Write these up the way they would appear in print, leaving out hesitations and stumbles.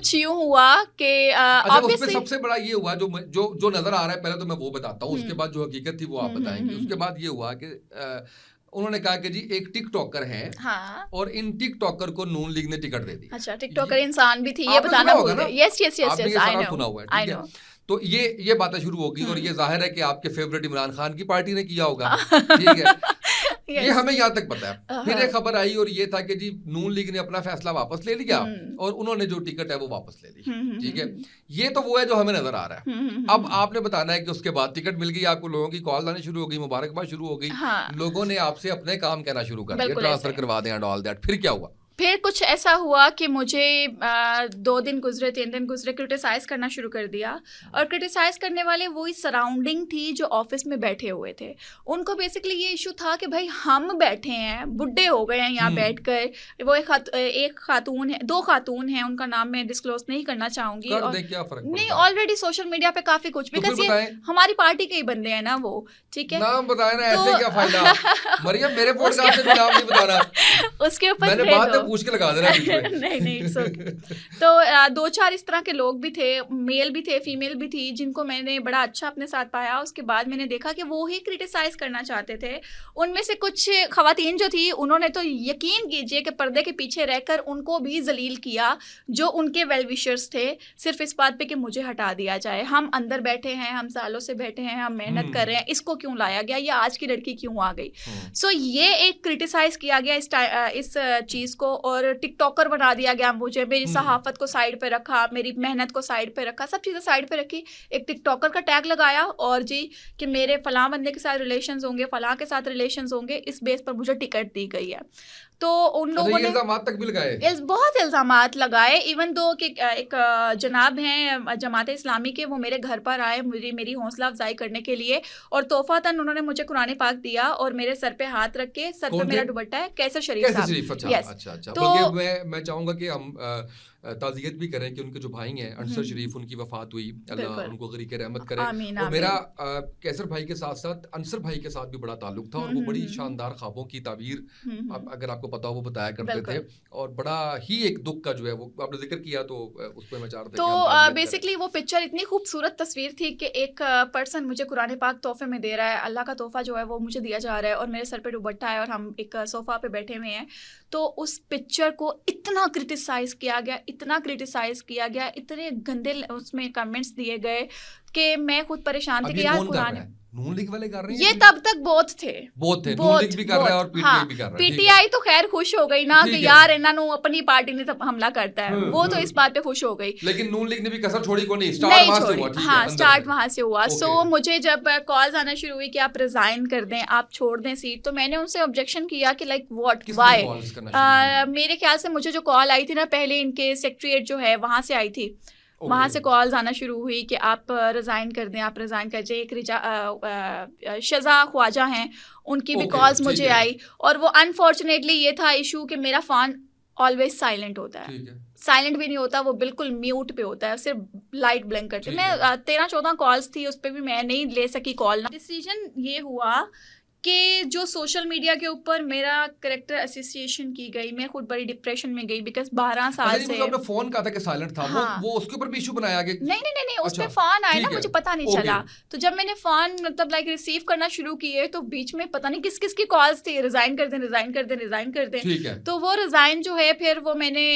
कुछ यूं हुआ कि अच्छा, उसमें सबसे बड़ा ये हुआ जो नजर आ रहा है, पहले तो मैं वो बताता हूँ, उसके बाद जो हकीकत थी वो आप बताएंगे। उसके बाद ये हुआ कि उन्होंने कहा कि जी एक टिकटॉकर है, हाँ, और इन टिकटॉकर को नून लीग ने टिकट दे दी। अच्छा, टिकटॉकर इंसान भी थी, ये बताना भूल गए। यस यस यस आपने यस, ये आई सारा नो, सुना हुआ है, आई ठीक है। नो। तो ये बातें शुरू होगी, और ये जाहिर है कि आपके फेवरेट इमरान खान की पार्टी ने किया होगा, ठीक है। ये हमें यहाँ तक पता है। फिर एक खबर आई और ये था कि जी नून लीग ने अपना फैसला वापस ले लिया और उन्होंने जो टिकट है वो वापस ले ली, ठीक है। ये तो वो है जो हमें नजर आ रहा है। अब आपने बताना है कि उसके बाद टिकट मिल गई आपको, लोगों की कॉल आनी शुरू हो गई, मुबारकबाद शुरू हो गई, लोगों ने आपसे अपने काम कहना शुरू कर दिया, ट्रांसफर करवा दें एंड ऑल दैट। फिर क्या हुआ? फिर कुछ ऐसा हुआ कि मुझे 2 दिन गुजरे, 3 दिन गुजरे, क्रिटिसाइज करना शुरू कर दिया। और क्रिटिसाइज करने वाले वही सराउंडिंग थी जो ऑफिस में बैठे हुए थे। उनको बेसिकली ये इशू था कि भाई हम बैठे हैं, बुढ़े हो गए हैं यहाँ बैठकर। वो एक खातून है, 2 खातून हैं, उनका नाम मैं डिस्क्लोज नहीं करना चाहूंगी, और नहीं ऑलरेडी सोशल मीडिया पे काफी कुछ, बिकॉज ये हमारी पार्टी के ही बंदे हैं ना वो, ठीक है। नाम बताए ना, ऐसे क्या फायदा मरियम, मेरे पॉडकास्ट में नाम नहीं बताना। उसके ऊपर पूछ के लगा देना नहीं नहीं, इट्स ओके। तो 2-4 इस तरह के लोग भी थे, मेल भी थे, फीमेल भी थी, जिनको मैंने बड़ा अच्छा अपने साथ पाया। उसके बाद मैंने देखा कि वो ही क्रिटिसाइज करना चाहते थे। उनमें से कुछ खवातीन जो थी, उन्होंने तो यकीन कीजिए कि पर्दे के पीछे रहकर उनको भी जलील किया, जो उनके वेल विशर्स थे, सिर्फ इस बात पे कि मुझे हटा दिया जाए। हम अंदर बैठे हैं, हम सालों से बैठे हैं, हम मेहनत कर रहे हैं, इसको क्यों लाया गया, ये आज की लड़की क्यों आ गई। सो ये एक क्रिटिसाइज किया गया इस चीज़ को, और टिकटॉकर बना दिया गया मुझे। मेरी सहाफत को साइड पे रखा, मेरी मेहनत को साइड पे रखा, सब चीज़ें साइड पे रखी, एक टिकटॉकर का टैग लगाया, और जी कि मेरे फलां बंदे के साथ रिलेशंस होंगे, फलां के साथ रिलेशंस होंगे, इस बेस पर मुझे टिकट दी गई है। तो उन लोगों ने इल्जामात तक भी लगाए, बहुत इल्जामात लगाए। इवन दो कि एक जनाब हैं जमात इस्लामी के, वो मेरे घर पर आए मेरी हौसला अफजाई करने के लिए, और तोहफातन उन्होंने मुझे कुरान पाक दिया और मेरे सर पे हाथ रख के, सर पे मेरा दुपट्टा है, कैसर शरीफ साहब। अच्छा। तो मैं चाहूंगा कि हम ताज़ियत भी करें कि उनके जो भाई हैं अंसर शरीफ, उनकी वफात हुई, अल्लाह उनको गरीक रहमत करे। और मेरा कैसर भाई के साथ साथ अंसर भाई के साथ भी बड़ा ताल्लुक था, और वो बड़ी शानदार ख्वाबों की ताबीर, अगर आपको पता हो, वो बताया करते थे, और बड़ा ही एक दुख का जो है वो आपने जिक्र किया, तो उस पर मैं चाह रहा था। तो बेसिकली वो पिक्चर इतनी खूबसूरत तस्वीर थी कि एक पर्सन मुझे कुरान पाक तोहफे में दे रहा है, अल्लाह का तोहफा जो है वो मुझे दिया जा रहा है, और मेरे सर पे दुपट्टा है, और हम एक सोफा पे बैठे हुए हैं। तो उस पिक्चर को इतना क्रिटिसाइज किया गया, इतने गंदे उसमें कमेंट्स दिए गए कि मैं खुद परेशान थी कि यार कुरान नून लीग वाले कर रहे हैं, ये तब तक बहुत थे नून लीग भी कर रहा है और पीटीआई भी कर रहा है। पीटीआई तो खैर खुश हो गई ना कि यार इन्होंने अपनी पार्टी ने हमला करता है, वो तो इस बात पे खुश हो गई, लेकिन नून लीग ने भी कसर छोड़ी को नहीं, स्टार्ट वहां से हुआ। हाँ, स्टार्ट वहां से हुआ। सो मुझे जब कॉल्स आना शुरू हुई कि आप रिजाइन कर दें, आप छोड़ दें सीट, तो मैंने उनसे ऑब्जेक्शन किया कि लाइक व्हाट, व्हाई। मेरे ख्याल से मुझे जो कॉल आई थी ना, पहले इनके सेक्रेटरीट जो है वहां से आई थी, वहाँ से कॉल्स आना शुरू हुई कि आप रिज़ाइन कर दें, आप रिज़ाइन कर दें। एक शज़ा ख्वाजा हैं, उनकी भी कॉल्स मुझे आई, और वो अनफॉर्चुनेटली ये था इशू कि मेरा फ़ोन ऑलवेज साइलेंट होता है, साइलेंट भी नहीं होता, वो बिल्कुल म्यूट पे होता है, सिर्फ लाइट ब्लिंक करती है। मैं 13-14 कॉल्स थी, उस पर भी मैं नहीं ले सकी कॉल। डिसीजन ये हुआ कि जो सोशल मीडिया के ऊपर मेरा करेक्टर एसोसिएशन की गई, मैं खुद बड़ी डिप्रेशन में गई, बिकॉज 12 साल से आपने फोन कहा था कि साइलेंट था। हाँ। वो उसके ऊपर भी इशू बनाया गया। नहीं उसमें फोन आया ना, मुझे पता नहीं चला। तो जब मैंने फोन मतलब लाइक रिसीव करना शुरू किए, तो बीच में पता नहीं किस किस की कॉल्स थी, रिजाइन कर दें। तो वो रिजाइन जो है, फिर वो मैंने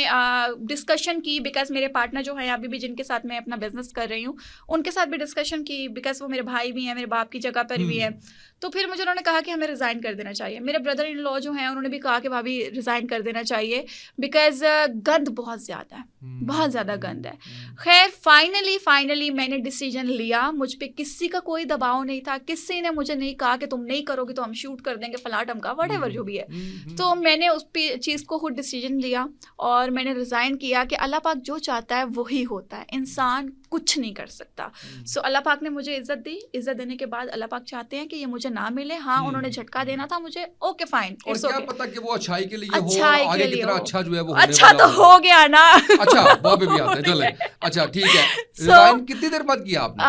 डिस्कशन की, बिकॉज मेरे पार्टनर जो है अभी भी, जिनके साथ मैं अपना बिजनेस कर रही हूँ, उनके साथ भी डिस्कशन की, बिकॉज वो मेरे भाई भी हैं, मेरे बाप की जगह पर भी है। तो फिर मुझे उन्होंने कहा कि हमें रिज़ाइन कर देना चाहिए। मेरे ब्रदर इन लॉ जो हैं, उन्होंने भी कहा कि भाभी रिज़ाइन कर देना चाहिए, बिकॉज गंद बहुत ज़्यादा है, बहुत ज़्यादा गंद है। खैर फाइनली मैंने डिसीजन लिया। मुझ पे किसी का कोई दबाव नहीं था, किसी ने मुझे नहीं कहा कि तुम नहीं करोगे तो हम शूट कर देंगे, फलाटम का व्हाटएवर जो भी है। तो मैंने उस चीज़ को खुद डिसीजन लिया, और मैंने रिज़ाइन किया कि अल्लाह पाक जो चाहता है वही होता है, इंसान कुछ नहीं कर सकता। सो अल्लाह पाक ने मुझे इज्जत दी। इज्जत देने के बाद अल्लाह पाक चाहते हैं कि ये मुझे ना मिले। हाँ, उन्होंने झटका देना था मुझे, ओके फाइन, और क्या पता कि वो अच्छाई के लिए हो, आगे कितना अच्छा जो है वो अच्छा तो हो गया ना। अच्छा, वहाँ पे भी आते हैं, चले। अच्छा ठीक है। रिजाइन कितनी देर बाद किया आपने?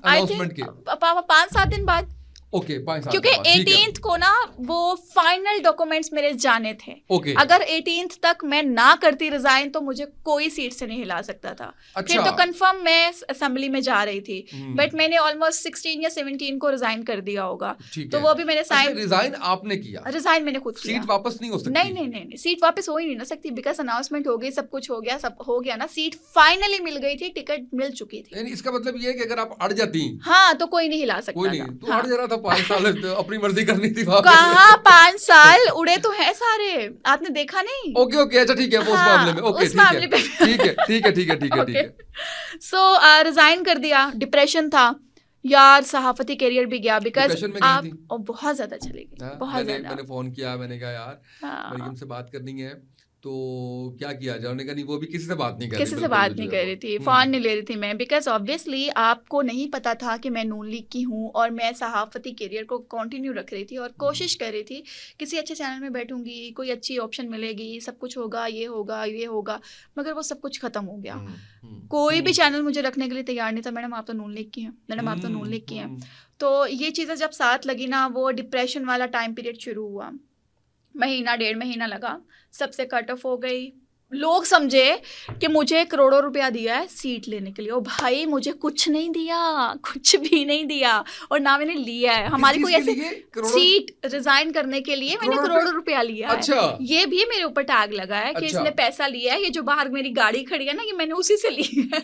अनाउंसमेंट के 5-7 दिन बाद। ओके 5 साल क्योंकि 18th को ना वो फाइनल डॉक्यूमेंट्स मेरे जाने थे। ओके अगर 18th तक मैं ना करती रिजाइन तो मुझे कोई सीट से नहीं हिला सकता था। अच्छा। फिर तो कंफर्म मैं असेंबली में जा रही थी, बट मैंने ऑलमोस्ट 16 या 17 को रिजाइन कर दिया होगा। तो वो भी मैंने साइन, रिजाइन आपने किया? रिजाइन मैंने खुद किया। सीट वापस नहीं हो सकती? नहीं, सीट वापस हो ही नहीं ना सकती, बिकॉज अनाउंसमेंट हो गई, सब कुछ हो गया, सब हो गया ना, सीट फाइनली मिल गई थी, टिकट मिल चुकी थी। इसका मतलब ये है कि अगर आप अड़ जाती, हाँ, तो कोई नहीं हिला सकता। कोई नहीं, था। तो अड़ जा रहा था 5 साल अपनी मर्जी करनी थी। कहाँ 5 साल उड़े तो है सारे, आपने देखा नहीं? ओके अच्छा ठीक है, उस मामले में ओके, उस मामले पे ठीक है। सो रिजाइन कर दिया, डिप्रेशन था यार, सहाफती करियर भी गया, बिकॉज आप बहुत ज्यादा चले गए, बहुत ज्यादा। मैंने फोन किया, मैंने कहा यार मरियम से बात करनी है, तो क्या किया जाए? उन्होंने कहा नहीं, वो भी किसी से बात नहीं कर रही, किसी से बात नहीं कर रही थी, फोन नहीं ले रही थी मैं, बिकॉज ऑब्वियसली आपको नहीं पता था कि मैं नून लीग की हूँ और मैं सहाफती करियर को कंटिन्यू रख रही थी और कोशिश कर रही थी किसी अच्छे चैनल में बैठूंगी, कोई अच्छी ऑप्शन मिलेगी, सब कुछ होगा, ये होगा, मगर वो सब कुछ खत्म हो गया। कोई भी चैनल मुझे रखने के लिए तैयार नहीं था। मैडम आप तो नून लीग की हैं, मैडम आप तो नून लीग की हैं। तो ये चीज़ें जब साथ लगी ना, वो डिप्रेशन वाला टाइम पीरियड शुरू हुआ, महीना 1.5 महीना लगा, सबसे कट ऑफ हो गई। लोग समझे कि मुझे करोड़ों रुपया दिया है सीट लेने के लिए, ओ भाई मुझे कुछ नहीं दिया, कुछ भी नहीं दिया, और ना मैंने लिया है। हमारी कोई ऐसे सीट रिजाइन करने के लिए मैंने करोड़ों रुपया लिया है। अच्छा। ये भी मेरे ऊपर टैग लगा है कि इसने पैसा लिया है, ये जो बाहर मेरी गाड़ी खड़ी है ना, ये मैंने उसी से ली है।